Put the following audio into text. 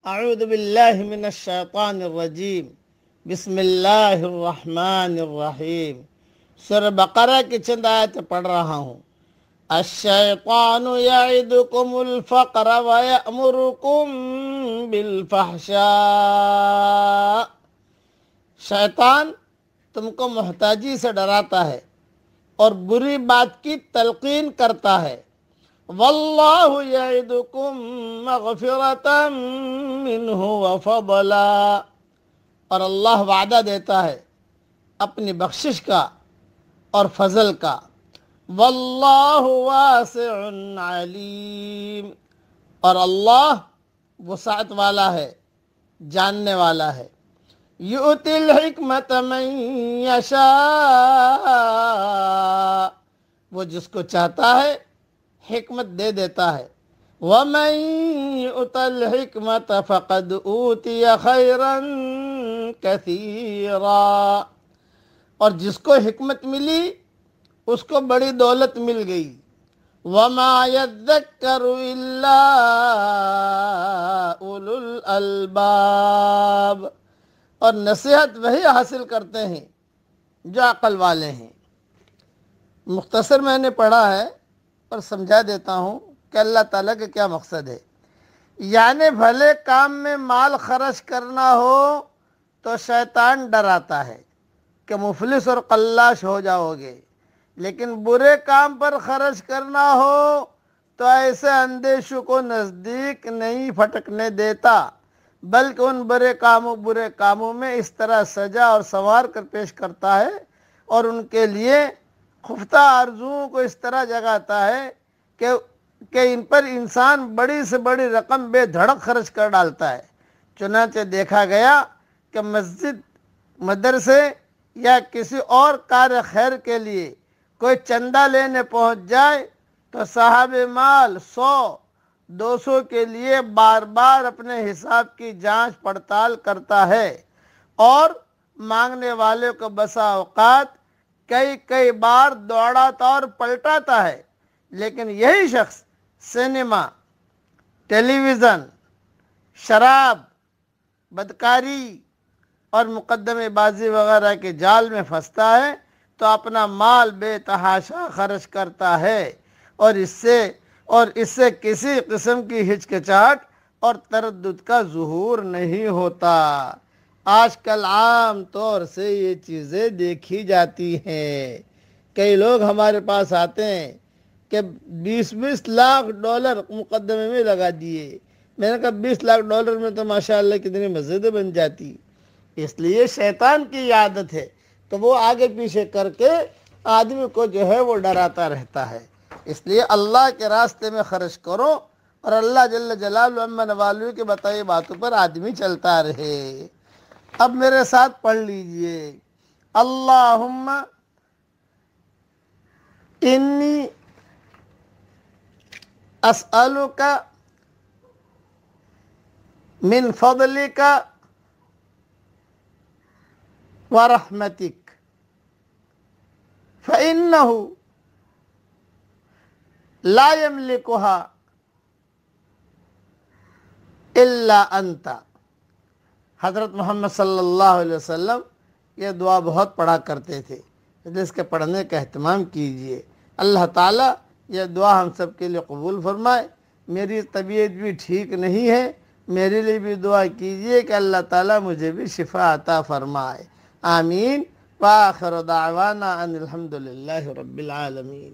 اعوذ باللہ من الشیطان الرجیم بسم اللہ الرحمن الرحیم سورہ بقرہ کی چند آیت پڑھ رہا ہوں۔ الشیطان یعدکم الفقر ویأمرکم بالفحشاء، شیطان تم کو محتاجی سے ڈراتا ہے اور بری بات کی تلقین کرتا ہے۔ واللہ یعدکم مغفرۃ منہ وفضلا، اور اللہ وعدہ دیتا ہے اپنی بخشش کا اور فضل کا۔ واللہ واسع علیم، اور اللہ وسعت والا ہے، جاننے والا ہے۔ یؤتی الحکمت من یشاء، وہ جس کو چاہتا ہے حکمت دے دیتا ہے۔ وَمَن يُؤْتَ الْحِكْمَةَ فَقَدْ أُوتِيَ خَيْرًا كَثِيرًا، اور جس کو حکمت ملی اس کو بڑی دولت مل گئی۔ وَمَا يَذَّكَّرُ إِلَّا أُولُو الْأَلْبَابِ، اور نصیحت وہی حاصل کرتے ہیں جو عقل والے ہیں۔ مختصر میں نے پڑھا ہے اور سمجھا دیتا ہوں کہ اللہ تعالیٰ کا کیا مقصد ہے۔ یعنی بھلے کام میں مال خرچ کرنا ہو تو شیطان ڈراتا ہے کہ مفلس اور قلاش ہو جاؤ گے، لیکن برے کام پر خرچ کرنا ہو تو ایسے اندیشوں کو نزدیک نہیں پھٹکنے دیتا، بلکہ ان برے کاموں میں اس طرح سجا اور سنوار کر پیش کرتا ہے اور ان کے لیے خفتہ آرزوؤں کو اس طرح جگاتا ہے کہ ان پر انسان بڑی سے بڑی رقم بے دھڑک خرچ کر ڈالتا ہے۔ چنانچہ دیکھا گیا کہ مسجد، مدرسے یا کسی اور کار خیر کے لیے کوئی چندہ لینے پہنچ جائے تو صاحب مال 100-200 کے لیے بار بار اپنے حساب کی جانچ پڑتال کرتا ہے، اور مانگنے والے کو بسا اوقات کئی بار دوڑاتا اور پلٹاتا ہے۔ لیکن یہی شخص سینما، ٹیلی ویژن، شراب، بدکاری اور مقدمے بازی وغیرہ کے جال میں پھنستا ہے تو اپنا مال بے تحاشا خرچ کرتا ہے، اور اس سے کسی قسم کی ہچکچاہٹ اور تردد کا ظہور نہیں ہوتا۔ آج کل عام طور سے یہ چیزیں دیکھی جاتی ہیں۔ کئی لوگ ہمارے پاس آتے ہیں کہ 20 لاکھ ڈالر مقدمے میں لگا دیے۔ میں نے کہا 20 لاکھ ڈالر میں تو ماشاءاللہ کتنی مسجدیں بن جاتی۔ اس لیے شیطان کی عادت ہے تو وہ آگے پیچھے کر کے آدمی کو جو ہے وہ ڈراتا رہتا ہے۔ اس لیے اللہ کے راستے میں خرچ کرو اور اللہ جل جلالہ عما نوالہ کے بتائی باتوں پر آدمی چلتا رہے۔ اب میرے ساتھ پڑھ لیجئے۔ اللہم انی اسألک من فضلک ورحمتک فإنہ لا یملکها الا انت۔ حضرت محمد صلی اللہ علیہ وسلم یہ دعا بہت پڑھا کرتے تھے، جس کے پڑھنے کا اہتمام کیجئے۔ اللہ تعالیٰ یہ دعا ہم سب کے لیے قبول فرمائے۔ میری طبیعت بھی ٹھیک نہیں ہے، میرے لیے بھی دعا کیجئے کہ اللہ تعالیٰ مجھے بھی شفا عطا فرمائے۔ آمین۔ وآخر دعوانا ان الحمد للہ رب العالمین۔